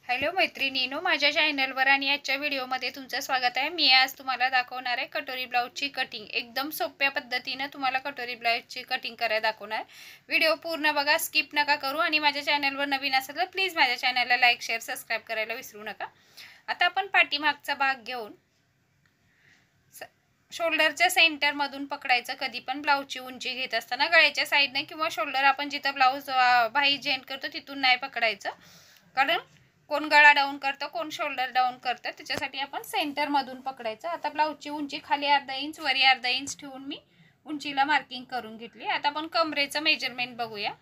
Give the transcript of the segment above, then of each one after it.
Hello मैत्रिणींनो, माझ्या चॅनलवर आणि आजच्या व्हिडिओमध्ये तुमचं स्वागत आहे। मी आज तुम्हाला दाखवणार आहे कटोरी ब्लाउजची कटिंग। एकदम सोप्या पद्धतीने तुम्हाला कटोरी ब्लाउजची कटिंग करायला दाखवणार। व्हिडिओ पूर्ण बघा, स्किप नका करू आणि माझ्या चॅनलवर नवीन असेल तर प्लीज माझ्या चॅनलला लाईक शेअर सबस्क्राइब करायला विसरू नका। आता आपण पाठीमागचा भाग घेऊन शोल्डरच्या सेंटर मधून पकडायचं। कधी पण ब्लाउजची उंची घेत असताना गळ्याच्या साइडने किंवा शोल्डर आपण जिथे ब्लाउज बाही जॉईन करतो तिथून नाही पकडायचं, कारण कोण गळा डाऊन करतं, कोण शोल्डर डाऊन करतं, त्याच्यासाठी आपण सेंटर मधून पकडायचं। आता ब्लाउजची उंची खाली अर्धा इंच वरी अर्धा इंच ठेवून मी उंचीला मार्किंग करून घेतली। आता आपण कमरेचं मेजरमेंट बघूया।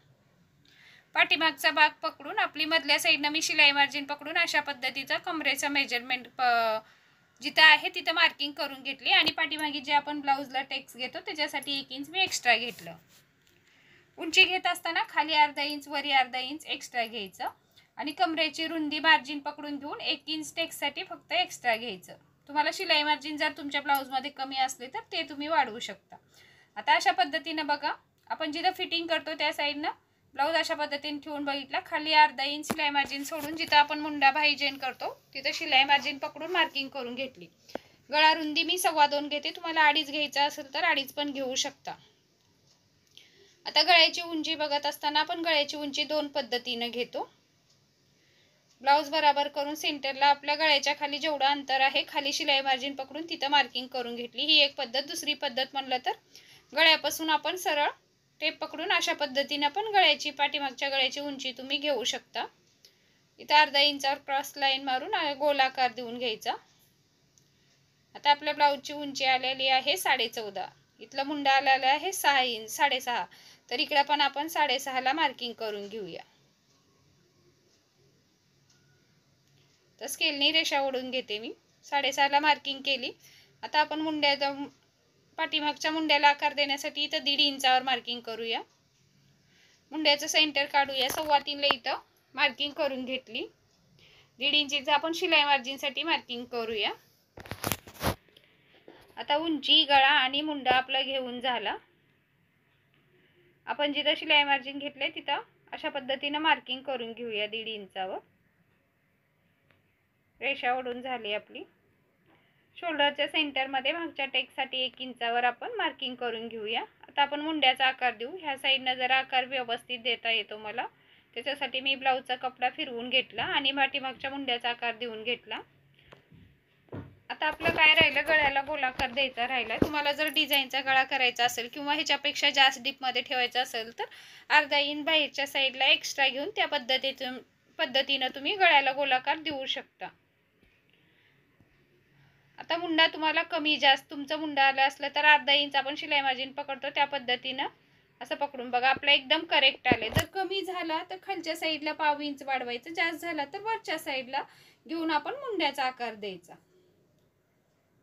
पाठीमागचा भाग पकडून आपली मधल्या साइडने मी शिलाई मार्जिन पकडून अशा पद्धतीचं कमरेचं मेजरमेंट जिथे आहे तिथे मार्किंग करून घेतली आणि पाठीमागे जे आपण ब्लाउजला टेक्स घेतो त्याच्यासाठी 1 इंच मी एक्स्ट्रा घेतलं। उंची घेत असताना खाली अर्धा इंच वरी अर्धा इंच एक्स्ट्रा घ्यायचं आणि कमरेची रुंदी मार्जिन पकडून घेऊन 1 इंच टेक्ससाठी फक्त एक्स्ट्रा घ्यायचं। तुम्हाला शिलाई मार्जिन जर तुमच्या ब्लाउजमध्ये कमी असले तर ते तुम्ही वाढवू शकता। आता अशा पद्धतीने बघा, आपण जिथे फिटिंग करतो त्या साइडने ब्लाउज अशा पद्धतीने ठेवून बघितला। खाली अर्धा इंच शिलाई मार्जिन सोडून जिथे आपण मुंडा बाही जॉईन करतो तिथे शिलाई मार्जिन पकडून मार्किंग करून घेतली। गळा रुंदी मी 2.25 घेते, तुम्हाला 2.5 घ्यायचा असेल तर 2.5 पण घेऊ शकता। आता गळ्याची उंची बघत असताना आपण गळ्याची उंची 2 पद्धतीने घेतो। ब्लाउज बराबर करून सेंटरला आपल्या गळ्याच्या खाली जेवढं अंतर आहे खाली शिलाई मार्जिन पकडून तिथे मार्किंग करून घेतली। ही एक पद्धत। दुसरी पद्धत म्हणलं तर गळ्यापासून आपण सरळ टेप पकडून अशा पद्धतीने पण गळ्याची पाठीमागच्या गळ्याची उंची तुम्ही घेऊ शकता। इथे अर्धा इंचावर क्रॉस लाईन मारून गोलाकार देऊन घ्यायचा। आता आपल्या ब्लाउजची उंची आलेली आहे 14.5। इथला मुंडा आलेला आहे 6 इंच 6.5, तर इकडे पण आपण 6.5 ला मार्किंग करून घेऊया। तर स्केलने रेषा ओढून घेते मी, 6.5 ला मार्किंग केली। आता आपण मुंड्याचा पाठीमागच्या मुंड्याला आकार देण्यासाठी इथं 1.5 इंचावर मार्किंग करूया। मुंड्याचं सेंटर काढूया, 3.25 ला इथं मार्किंग करून घेतली। 1.5 इंचीचं आपण शिलाई मार्जिनसाठी मार्किंग करूया। आता उंची गळा आणि मुंडा आपला घेऊन झाला। आपण जिथं शिलाई मार्जिन घेतले तिथं अशा पद्धतीने मार्किंग करून घेऊया 1.5 इंचावर। रेषा ओढून झाली आपली। शोल्डरच्या सेंटर मध्ये मागच्या टेकसाठी 1 इंचावर आपण मार्किंग करून घेऊया। आता आपण मुंड्याचा आकार देऊ। ह्या साइडने जरा आकार व्यवस्थित देता येतो मला, त्याच्यासाठी मी ब्लाउजचा कपडा फिरवून घेतला आणि पाठीमागच्या मुंड्याचा आकार देऊन घेतला। आता आपलं काय राहिलं, गळ्याला गोलाकार द्यायचा राहिला। तुम्हाला जर डिझाईनचा गळा करायचा असेल किंवा ह्याच्यापेक्षा जास्त डीप मध्ये ठेवायचा असेल तर अर्धा इंच बाहेरच्या साइडला एक्स्ट्रा घेऊन त्या पद्धतीने तुम्ही गळ्याला गोलाकार देऊ शकता। आता मुंडा तुम्हाला कमी जास्त तुमचा मुंडा आला असला तर अर्धा इंच आपण शिलाई मार्जिन पकडतो त्या पद्धतीने असं पकडून बघा, आपला एकदम करेक्ट आले। जर कमी झाला तर खालच्या साइडला 1/2 इंच वाढवायचं, जास्त झाला तर वरच्या साइडला घेऊन आपण मुंड्याचा आकार द्यायचा।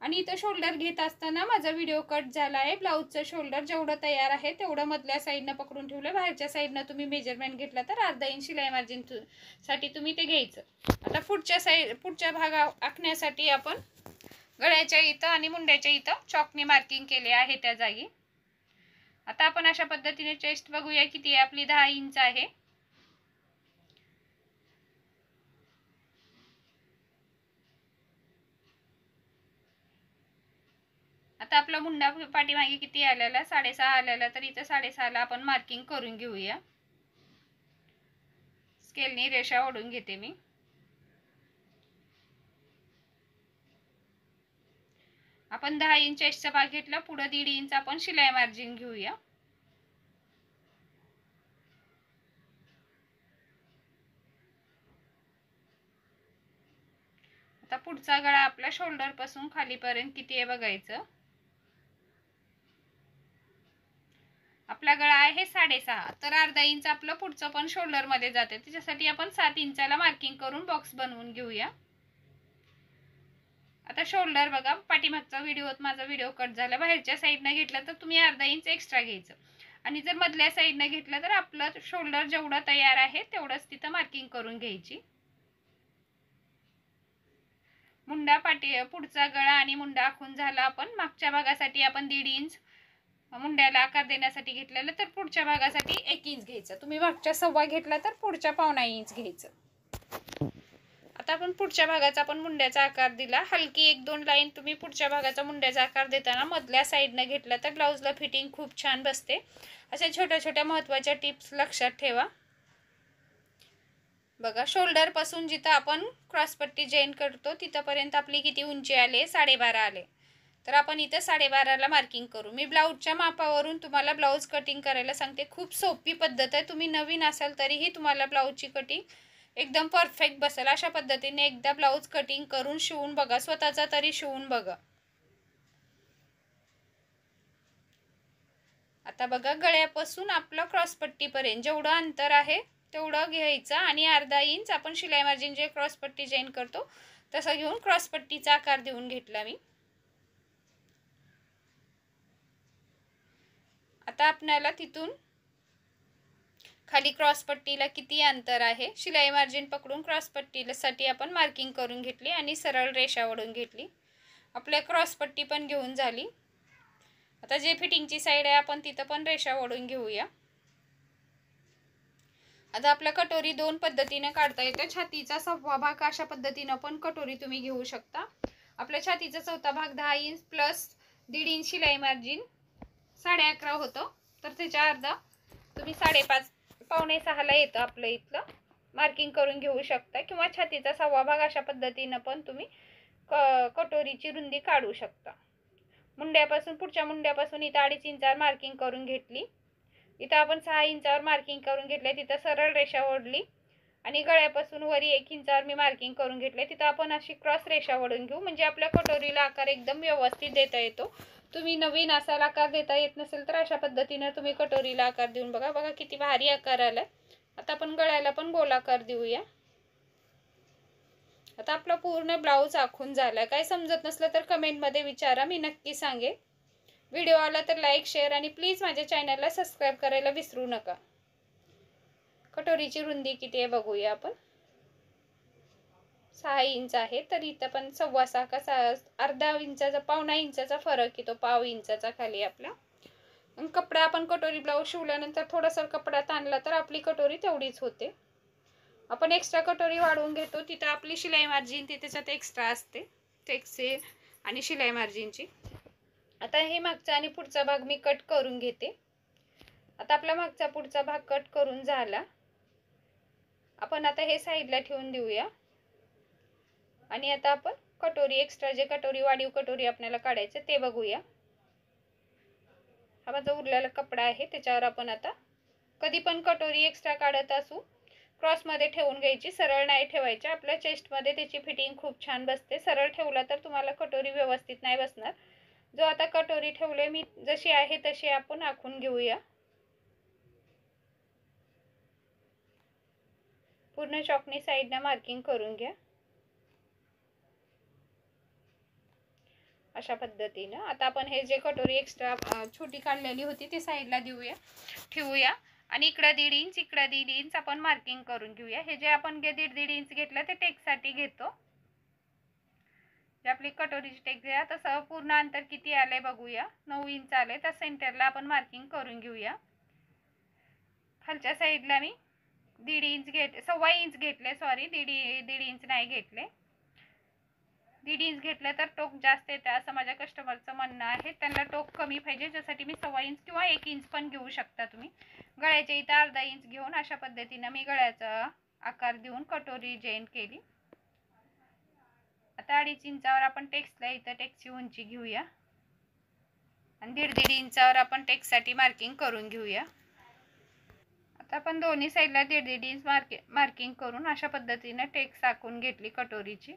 आणि इथं शोल्डर घेत असताना माझा व्हिडिओ कट झाला आहे। ब्लाउजचं शोल्डर जेवढं तयार आहे तेवढं मधल्या साइडने पकडून ठेवलं। बाहेरच्या साइडने तुम्ही मेजरमेंट घेतला तर अर्धा इंच शिलाई मार्जिन साठी तुम्ही ते घ्यायचं। आता पुढच्या भाग आखण्यासाठी आपण गळ्याच्या इथं आणि मुंड्याच्या इथं चॉकने मार्किंग केले आहे त्या जागी। आता आपण अशा पद्धतीने चेस्ट बघूया किती आहे आपली, 10 इंच आहे। आता आपला मुंडा पाठीमागे किती आलेला, 6.5 आलेला, तर इथं 6.5 ला आपण मार्किंग करून घेऊया। स्केलने रेषा ओढून घेते मी। आपण 10 इंच चेस्टचा भाग घेतला, पुढे 1.5 इंच आपण शिलाई मार्जिन घेऊया। आता पुढचा गळा आपला शोल्डर पासून खाली पर्यंत किती आहे बघायचं। आपला गळा आहे 6.5, तर अर्धा इंच आपलं पुढचं पण शोल्डर मध्ये जाते, त्याच्यासाठी आपण 7 इंचाला मार्किंग करून बॉक्स बनवून घेऊया। आता शोल्डर बघा, पाठीमागचा व्हिडिओत माझा व्हिडिओ कट झाला। बाहेरच्या साइडने घेतलं तर तुम्ही अर्धा इंच एक्स्ट्रा घ्यायचं आणि जर मधल्या साइडने घेतलं तर आपलं शोल्डर जेवढं तयार आहे तेवढंच तिथं मार्किंग करून घ्यायची। मुंडा पुढचा गळा आणि मुंडा आखून झाला। आपण मागच्या भागासाठी आपण 1.5 इंच मुंड्याला आकार देण्यासाठी घेतलेलं, तर पुढच्या भागासाठी 1 इंच घ्यायचं। तुम्ही मागच्या 1.25 घेतला तर पुढच्या 1.25 इंच घ्यायचं। आपण पुढच्या भागाचा पण मुंड्याचा आकार दिला. हलकी 1-2 लाईन तुम्ही पुढच्या भागाचा मुंड्याचा आकार देताना मधल्या साईडनं घेतला तर ब्लाऊजला फिटिंग खूप छान बसते. अशा छोट्या छोट्या महत्त्वाच्या टिप्स लक्षात ठेवा. बघा, शोल्डर पासून जिथं आपण क्रॉसपट्टी जॉईन करतो तिथपर्यंत आपली किती उंची आले, 12.5 आले. तर आपण इथं 12.5ला मार्किंग करू. मी ब्लाऊजच्या मापावरून तुम्हाला ब्लाऊज कटिंग करायला सांगते. खूप सोपी पद्धत आहे. तुम्ही नवीन असाल तरीही तुम्हाला ब्लाऊजची कटिंग एकदम परफेक्ट बसेल. अशा पद्धतीने एकदा ब्लाऊज कटिंग करून शिवून बघा, स्वतःचा तरी शिवून बघा. आता बघा, गळ्यापासून आपलं क्रॉसपट्टीपर्यंत जेवढं अंतर आहे तेवढं घ्यायचं आणि अर्धा इंच आपण शिलाई मार्जिन जे क्रॉसपट्टी जॉईन करतो तसं घेऊन क्रॉसपट्टीचा आकार देऊन घेतला मी. आता आपल्याला तिथून खाली क्रॉसपट्टीला किती अंतर आहे शिलाई मार्जिन पकडून क्रॉसपट्टीसाठी आपण मार्किंग करून घेतली आणि सरळ रेषा ओढून घेतली. आपल्या क्रॉसपट्टी पण घेऊन झाली. आता जे फिटिंगची साईड आहे आपण तिथं पण रेषा ओढून घेऊया. आता आपल्या कटोरी 2 पद्धतीने काढता येते. छातीचा 1/4 भाग अशा पद्धतीने पण कटोरी तुम्ही घेऊ शकता. आपल्या छातीचा चौथा भाग 10 इंच प्लस 1.5 इंच शिलाई मार्जिन 11.5 होतं. तर त्याच्या अर्धा तुम्ही 5.5 पावणे 6ला येतं आपलं इथलं मार्किंग करून घेऊ शकता. किंवा छातीचा 1/4 भाग अशा पद्धतीने पण तुम्ही कटोरीची रुंदी काढू शकता. मुंड्यापासून पुढच्या मुंड्यापासून इथं 2.5 इंचावर मार्किंग करून घेतली. इथं आपण 6 इंचावर मार्किंग करून घेतले. तिथं सरळ रेषा ओढली आणि गळ्यापासून वरी 1 इंचावर मी मार्किंग करून घेतले. तिथं आपण अशी क्रॉस रेषा ओढून घेऊ म्हणजे आपल्या कटोरीला आकार एकदम व्यवस्थित देता येतो. तुम्ही नवीन असाल, आकार देता येत नसेल तर अशा पद्धतीने तुम्ही कटोरीला आकार देऊन बघा. बघा किती भारी आकार आलाय. आता आपण गळ्याला पण गोलाकार देऊया. आता आपला पूर्ण ब्लाऊज आखून झाला. काय समजत नसलं तर कमेंटमध्ये विचारा, मी नक्की सांगेन. व्हिडिओ आला तर लाईक, शेअर आणि प्लीज माझ्या चॅनलला सबस्क्राईब करायला विसरू नका. कटोरीची रुंदी किती आहे बघूया आपण. 6 इंच आहे. तर इथं पण 6.25 का 1/2 इंचाचा, पावणा इंचाचा फरक येतो. पाव इंचाचा खाली आपला. आणि कपडा आपण कटोरी ब्लाऊज शिवल्यानंतर थोडासा कपडा ताणला तर आपली कटोरी तेवढीच होते. आपण एक्स्ट्रा कटोरी वाढवून घेतो. तिथं आपली शिलाई मार्जिन ती त्याच्यात एक्स्ट्रा असते. टेक्सचे आणि शिलाई मार्जिनची. आता हे मागचा आणि पुढचा भाग मी कट करून घेते. आता आपला मागचा पुढचा भाग कट करून झाला. आपण आता हे साईडला ठेवून देऊया. आणि आता आपण कटोरी एक्स्ट्रा जे कटोरी वाढीव कटोरी आपल्याला काढायचं ते बघूया. हा माझा उरलेला कपडा आहे त्याच्यावर आपण आता कधी पण कटोरी एक्स्ट्रा काढत असू क्रॉसमध्ये ठेवून घ्यायची. सरळ नाही ठेवायची. आपल्या चेस्टमध्ये त्याची फिटिंग खूप छान बसते. सरळ ठेवला तर तुम्हाला कटोरी व्यवस्थित नाही बसणार. जो आता कटोरी ठेवले मी जशी आहे तशी आपण आखून घेऊया. पूर्ण चॉकनी साईडला मार्किंग करून घ्या अशा पद्धतीने. आता आपण हे जे कटोरी एक्स्ट्रा छोटी काढलेली होती ती साईडला देऊया, ठेवूया. आणि इकडे 1.5 इंच, इकडे 1.5 इंच आपण मार्किंग करून घेऊया. हे जे आपण 1.5 इंच घेतलं ते टेकसाठी घेतो. जे आपली कटोरीची टेक आहे तसं पूर्ण अंतर किती आलंय बघूया. 9 इंच आले. तर सेंटरला आपण मार्किंग करून घेऊया. खालच्या साईडला मी 1.5 इंच 1.25 इंच घेतले. सॉरी, 1.5 इंच नाही घेतले. 1.5 इंच घेतलं तर टोक जास्त येतं असं माझ्या कस्टमरचं म्हणणं आहे. त्यांना टोक कमी पाहिजे, ज्यासाठी मी 1.25 इंच किंवा 1 इंच पण घेऊ शकता तुम्ही. गळ्याच्या इथं 1/2 इंच घेऊन अशा पद्धतीने मी गळ्याचा आकार देऊन कटोरी जॉईन केली. आता 2.5 इंचावर आपण टेक्सला इथं टेक्सची उंची घेऊया आणि 1.5 इंचावर आपण टेक्ससाठी मार्किंग करून घेऊया. आता आपण दोन्ही साईडला 1.5 इंच मार्किंग करून अशा पद्धतीने टेक्स आखून घेतली कटोरीची.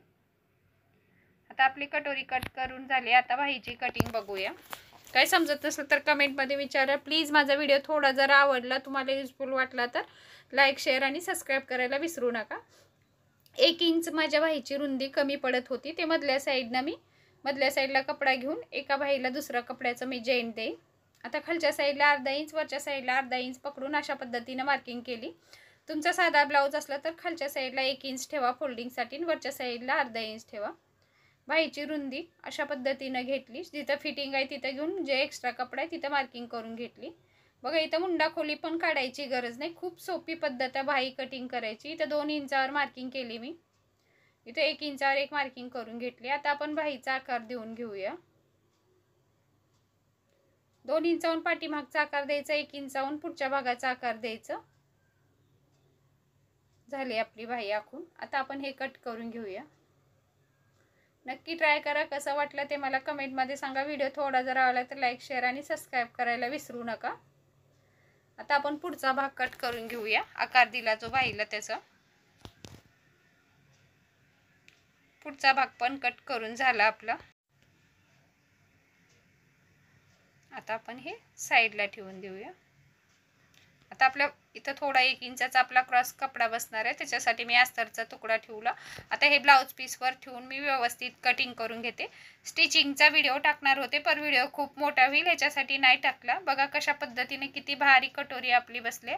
आता आपली कटोरी कट करून झाली. आता बाहीची कटिंग बघूया. काय समजत नसेल तर कमेंटमध्ये विचारा. प्लीज माझा व्हिडिओ थोडा जर आवडला, तुम्हाला युजफुल वाटला तर लाईक, शेअर आणि सबस्क्राईब करायला विसरू नका. 1 इंच माझ्या बाहीची रुंदी कमी पडत होती. ते मधल्या साईडला कपडा घेऊन एका बाहीला दुसऱ्या कपड्याचं मी जॉईंट देईन. आता खालच्या साईडला 1/2 इंच, वरच्या साईडला 1/2 इंच पकडून अशा पद्धतीने मार्किंग केली. तुमचा साधा ब्लाऊज असला तर खालच्या साईडला 1 इंच ठेवा फोल्डिंगसाठी, वरच्या साईडला 1/2 इंच ठेवा. बाहीची रुंदी अशा पद्धतीने घेतली. जिथं फिटिंग आहे तिथं घेऊन जे एक्स्ट्रा कपडा आहे तिथं मार्किंग करून घेतली. बघा, इथं मुंडा खोली पण काढायची गरज नाही. खूप सोपी पद्धत आहे बाही कटिंग करायची. इथं 2 इंचावर मार्किंग केली मी. इथे 1 इंचावर एक मार्किंग करून घेतली. आता आपण बाहीचा आकार देऊन घेऊया. 2 इंचावरून पाठीमागचा आकार द्यायचा, 1 इंचावरून पुढच्या भागाचा आकार द्यायचा. झाली आपली बाही आखून. आता आपण हे कट करून घेऊया. नक्की ट्राय करा. कसं वाटलं ते मला कमेंटमध्ये सांगा. व्हिडिओ थोडा जर आवडला तर लाईक, शेअर आणि सबस्क्राईब करायला विसरू नका. आता आपण पुढचा भाग कट करून घेऊया. आकार दिला जो बाहीला त्याचा. पुढचा भाग पण कट करून झाला आपला. आता आपण हे साईडला ठेवून देऊया. आता आपल्या इथं थोडा 1 इंचाचा आपला क्रॉस कपडा बसणार आहे, त्याच्यासाठी मी अस्तरचा तुकडा ठेवला. आता हे ब्लाउज पीसवर ठेवून मी व्यवस्थित कटिंग करून घेते. स्टिचिंगचा व्हिडिओ टाकणार होते पण व्हिडिओ खूप मोठा होईल ह्याच्यासाठी नाही टाकला. बघा कशा पद्धतीने किती भारी कटोरी आपली बसले.